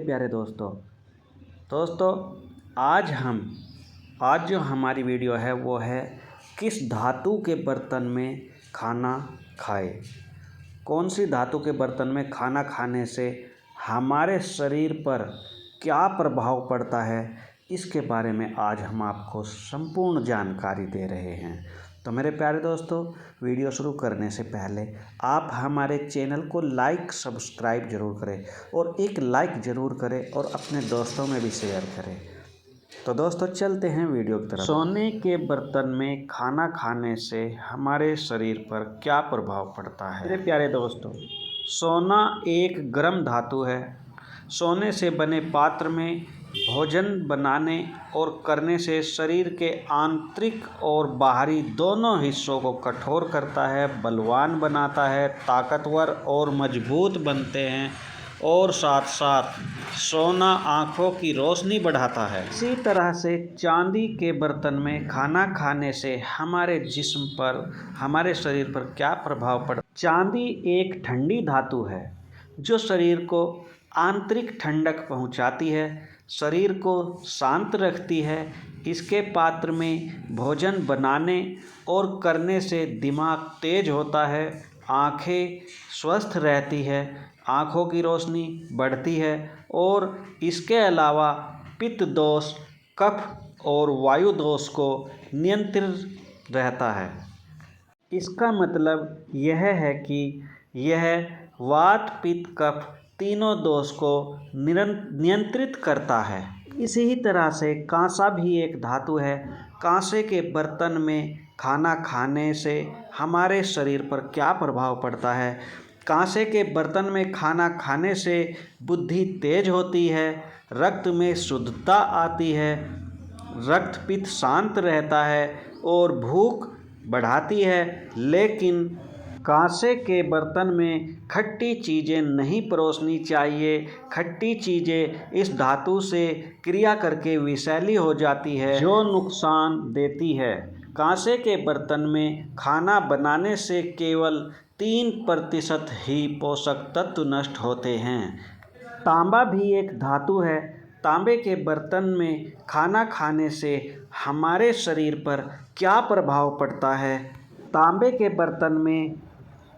प्यारे दोस्तों आज जो हमारी वीडियो है वो है किस धातु के बर्तन में खाना खाएं। कौन सी धातु के बर्तन में खाना खाने से हमारे शरीर पर क्या प्रभाव पड़ता है, इसके बारे में आज हम आपको संपूर्ण जानकारी दे रहे हैं। तो मेरे प्यारे दोस्तों, वीडियो शुरू करने से पहले आप हमारे चैनल को लाइक सब्सक्राइब ज़रूर करें और एक लाइक ज़रूर करें और अपने दोस्तों में भी शेयर करें। तो दोस्तों चलते हैं वीडियो की तरफ। सोने के बर्तन में खाना खाने से हमारे शरीर पर क्या प्रभाव पड़ता है। मेरे प्यारे दोस्तों, सोना एक गर्म धातु है। सोने से बने पात्र में भोजन बनाने और करने से शरीर के आंतरिक और बाहरी दोनों हिस्सों को कठोर करता है, बलवान बनाता है, ताकतवर और मजबूत बनते हैं और साथ साथ सोना आँखों की रोशनी बढ़ाता है। इसी तरह से चांदी के बर्तन में खाना खाने से हमारे जिस्म पर, हमारे शरीर पर क्या प्रभाव पड़ता है। चांदी एक ठंडी धातु है जो शरीर को आंतरिक ठंडक पहुंचाती है, शरीर को शांत रखती है। इसके पात्र में भोजन बनाने और करने से दिमाग तेज होता है, आँखें स्वस्थ रहती है, आँखों की रोशनी बढ़ती है और इसके अलावा पित्त दोष, कफ और वायु दोष को नियंत्रित रहता है। इसका मतलब यह है कि यह वात, पित्त, कफ तीनों दोष को नियंत्रित करता है। इसी तरह से कांसा भी एक धातु है। कांसे के बर्तन में खाना खाने से हमारे शरीर पर क्या प्रभाव पड़ता है। कांसे के बर्तन में खाना खाने से बुद्धि तेज होती है, रक्त में शुद्धता आती है, रक्त पित्त शांत रहता है और भूख बढ़ाती है। लेकिन कांसे के बर्तन में खट्टी चीज़ें नहीं परोसनी चाहिए। खट्टी चीज़ें इस धातु से क्रिया करके विषैली हो जाती है जो नुकसान देती है। कांसे के बर्तन में खाना बनाने से केवल 3% ही पोषक तत्व नष्ट होते हैं। तांबा भी एक धातु है। तांबे के बर्तन में खाना खाने से हमारे शरीर पर क्या प्रभाव पड़ता है। तांबे के बर्तन में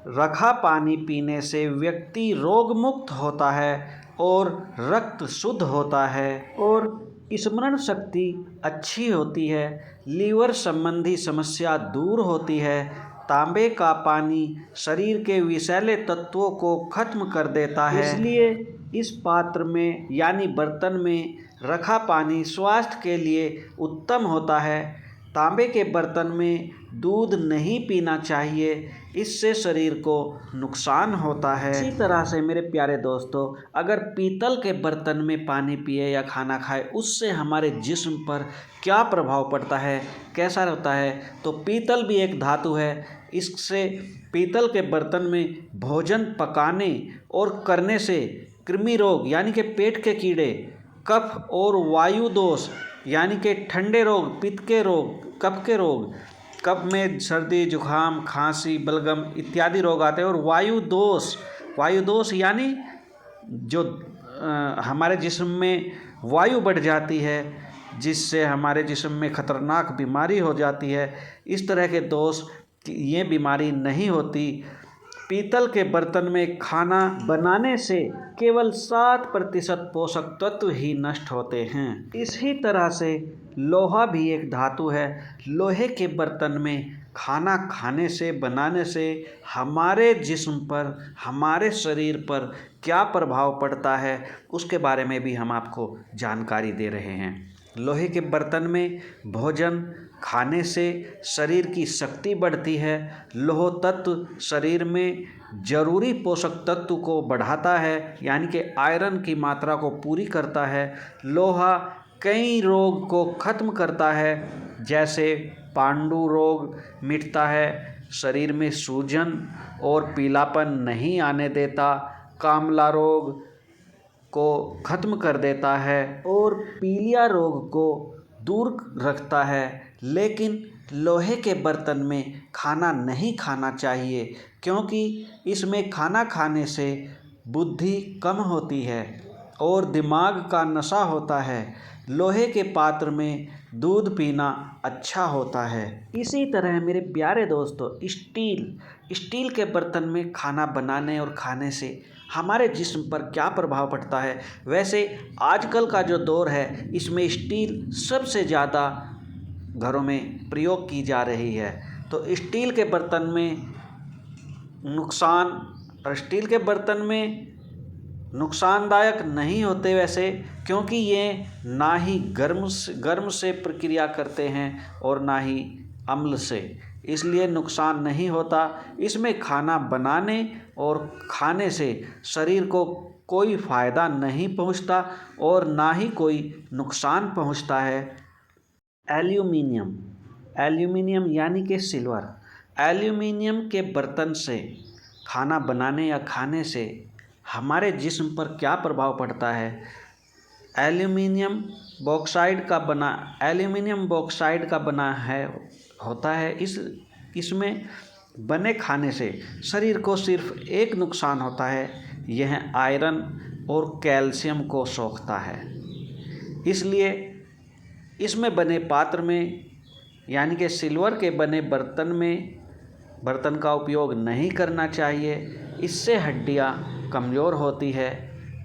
रखा पानी पीने से व्यक्ति रोग मुक्त होता है और रक्त शुद्ध होता है और स्मरण शक्ति अच्छी होती है, लीवर संबंधी समस्या दूर होती है। तांबे का पानी शरीर के विषैले तत्वों को खत्म कर देता है, इसलिए इस पात्र में यानी बर्तन में रखा पानी स्वास्थ्य के लिए उत्तम होता है। तांबे के बर्तन में दूध नहीं पीना चाहिए, इससे शरीर को नुकसान होता है। इसी तरह से मेरे प्यारे दोस्तों, अगर पीतल के बर्तन में पानी पिए या खाना खाए, उससे हमारे जिस्म पर क्या प्रभाव पड़ता है, कैसा होता है। तो पीतल भी एक धातु है। इससे पीतल के बर्तन में भोजन पकाने और करने से कृमि रोग यानी कि पेट के कीड़े, कफ और वायु दोष यानी कि ठंडे रोग, पित्त के रोग, कफ के रोग, कफ में सर्दी, जुखाम, खांसी, बलगम इत्यादि रोग आते हैं। और वायु दोष यानी जो हमारे जिस्म में वायु बढ़ जाती है, जिससे हमारे जिस्म में खतरनाक बीमारी हो जाती है। इस तरह के दोष, ये बीमारी नहीं होती। पीतल के बर्तन में खाना बनाने से केवल 7% पोषक तत्व ही नष्ट होते हैं। इसी तरह से लोहा भी एक धातु है। लोहे के बर्तन में खाना खाने से, बनाने से हमारे जिस्म पर, हमारे शरीर पर क्या प्रभाव पड़ता है, उसके बारे में भी हम आपको जानकारी दे रहे हैं। लोहे के बर्तन में भोजन खाने से शरीर की शक्ति बढ़ती है। लोह तत्व शरीर में जरूरी पोषक तत्व को बढ़ाता है, यानी कि आयरन की मात्रा को पूरी करता है। लोहा कई रोग को खत्म करता है, जैसे पांडु रोग मिटता है, शरीर में सूजन और पीलापन नहीं आने देता, कामला रोग को खत्म कर देता है और पीलिया रोग को दूर रखता है। लेकिन लोहे के बर्तन में खाना नहीं खाना चाहिए, क्योंकि इसमें खाना खाने से बुद्धि कम होती है और दिमाग का नशा होता है। लोहे के पात्र में दूध पीना अच्छा होता है। इसी तरह मेरे प्यारे दोस्तों, स्टील के बर्तन में खाना बनाने और खाने से हमारे जिस्म पर क्या प्रभाव पड़ता है। वैसे आजकल का जो दौर है, इसमें स्टील सबसे ज़्यादा घरों में प्रयोग की जा रही है। तो स्टील के बर्तन में नुकसानदायक नहीं होते वैसे, क्योंकि ये ना ही गर्म से प्रक्रिया करते हैं और ना ही अम्ल से, इसलिए नुकसान नहीं होता। इसमें खाना बनाने और खाने से शरीर को कोई फ़ायदा नहीं पहुंचता और ना ही कोई नुकसान पहुंचता है। एल्यूमिनियम यानी कि सिल्वर। एल्यूमिनियम के बर्तन से खाना बनाने या खाने से हमारे जिस्म पर क्या प्रभाव पड़ता है। एल्यूमिनियम बॉक्साइड का बना होता है। इसमें बने खाने से शरीर को सिर्फ एक नुकसान होता है, यह आयरन और कैल्शियम को सोखता है। इसलिए इसमें बने पात्र में यानी कि सिल्वर के बने बर्तन का उपयोग नहीं करना चाहिए। इससे हड्डियां कमज़ोर होती है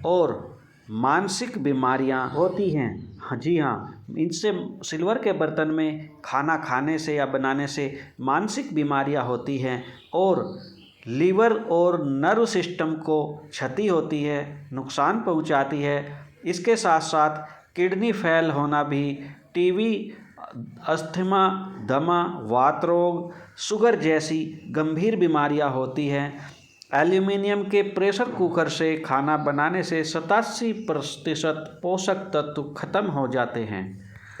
और मानसिक बीमारियां होती हैं। हाँ जी हाँ, इनसे सिल्वर के बर्तन में खाना खाने से या बनाने से मानसिक बीमारियां होती हैं और लीवर और नर्व सिस्टम को क्षति होती है, नुकसान पहुंचाती है। इसके साथ साथ किडनी फेल होना भी, टीबी, अस्थमा, दमा, वात रोग, शुगर जैसी गंभीर बीमारियां होती हैं। एल्यूमिनियम के प्रेशर कुकर से खाना बनाने से 87% पोषक तत्व खत्म हो जाते हैं।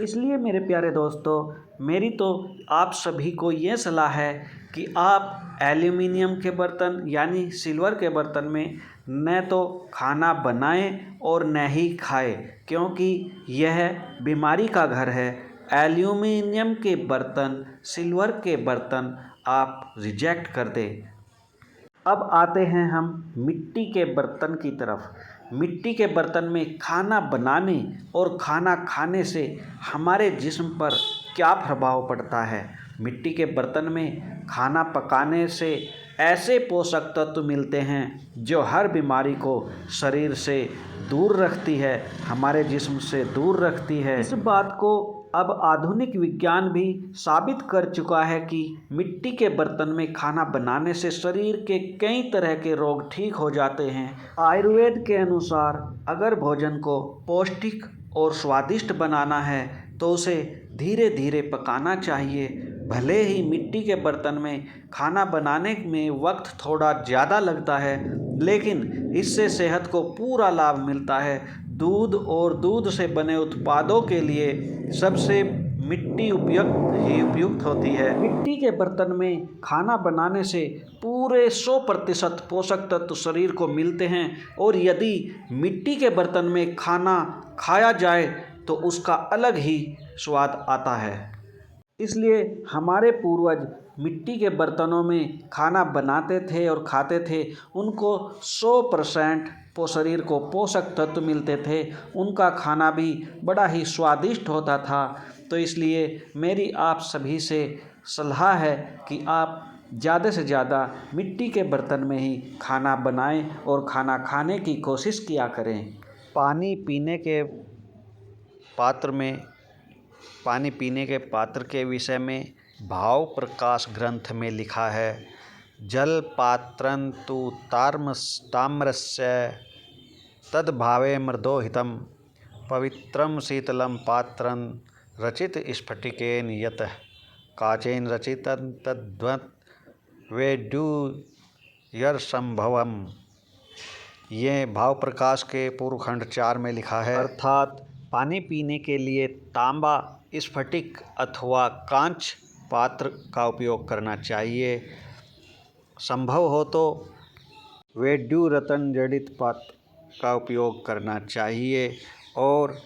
इसलिए मेरे प्यारे दोस्तों, मेरी तो आप सभी को ये सलाह है कि आप एल्यूमिनियम के बर्तन यानी सिल्वर के बर्तन में न तो खाना बनाएं और न ही खाएं, क्योंकि यह बीमारी का घर है। एल्यूमिनियम के बर्तन, सिल्वर के बर्तन आप रिजेक्ट कर दें। अब आते हैं हम मिट्टी के बर्तन की तरफ। मिट्टी के बर्तन में खाना बनाने और खाना खाने से हमारे जिस्म पर क्या प्रभाव पड़ता है। मिट्टी के बर्तन में खाना पकाने से ऐसे पोषक तत्व मिलते हैं जो हर बीमारी को शरीर से दूर रखती है, हमारे जिस्म से दूर रखती है। इस बात को अब आधुनिक विज्ञान भी साबित कर चुका है कि मिट्टी के बर्तन में खाना बनाने से शरीर के कई तरह के रोग ठीक हो जाते हैं। आयुर्वेद के अनुसार अगर भोजन को पौष्टिक और स्वादिष्ट बनाना है तो उसे धीरे धीरे पकाना चाहिए। भले ही मिट्टी के बर्तन में खाना बनाने में वक्त थोड़ा ज़्यादा लगता है, लेकिन इससे सेहत को पूरा लाभ मिलता है। दूध और दूध से बने उत्पादों के लिए सबसे मिट्टी उपयुक्त होती है। मिट्टी के बर्तन में खाना बनाने से पूरे 100% पोषक तत्व शरीर को मिलते हैं और यदि मिट्टी के बर्तन में खाना खाया जाए तो उसका अलग ही स्वाद आता है। इसलिए हमारे पूर्वज मिट्टी के बर्तनों में खाना बनाते थे और खाते थे, उनको 100% शरीर को पोषक तत्व मिलते थे, उनका खाना भी बड़ा ही स्वादिष्ट होता था। तो इसलिए मेरी आप सभी से सलाह है कि आप ज़्यादा से ज़्यादा मिट्टी के बर्तन में ही खाना बनाएं और खाना खाने की कोशिश किया करें। पानी पीने के पात्र के विषय में भाव प्रकाश ग्रंथ में लिखा है, जल पात्रं तु ताम्रस्य तद्भावे मृदोहितं पवित्रं शीतलं पात्रं रचित स्फटिकेन यतः काचेन रचितं तद्वत् वैडूर्यसंभवम्। ये भाव प्रकाश के पूर्व खंड 4 में लिखा है। अर्थात पानी पीने के लिए तांबा, स्फटिक अथवा कांच पात्र का उपयोग करना चाहिए। संभव हो तो वैडूर्यरत्न जड़ित पात्र का उपयोग करना चाहिए और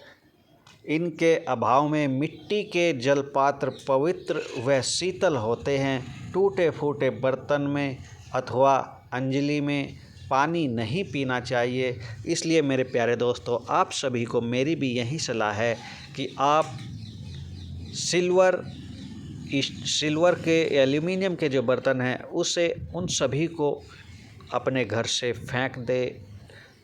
इनके अभाव में मिट्टी के जल पात्र पवित्र व शीतल होते हैं। टूटे फूटे बर्तन में अथवा अंजलि में पानी नहीं पीना चाहिए। इसलिए मेरे प्यारे दोस्तों, आप सभी को मेरी भी यही सलाह है कि आप सिल्वर के एल्युमिनियम के जो बर्तन हैं उसे उन सभी को अपने घर से फेंक दे,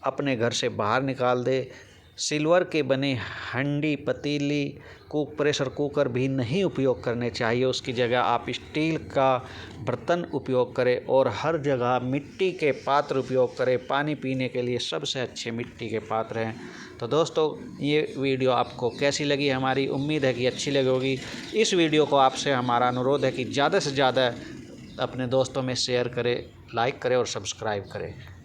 अपने घर से बाहर निकाल दे। सिल्वर के बने हंडी, पतीली, प्रेशर कुकर भी नहीं उपयोग करने चाहिए। उसकी जगह आप स्टील का बर्तन उपयोग करें और हर जगह मिट्टी के पात्र उपयोग करें। पानी पीने के लिए सबसे अच्छे मिट्टी के पात्र हैं। तो दोस्तों, ये वीडियो आपको कैसी लगी? हमारी उम्मीद है कि अच्छी लगी होगी। इस वीडियो को आपसे हमारा अनुरोध है कि ज़्यादा से ज़्यादा अपने दोस्तों में शेयर करें, लाइक करें और सब्सक्राइब करें।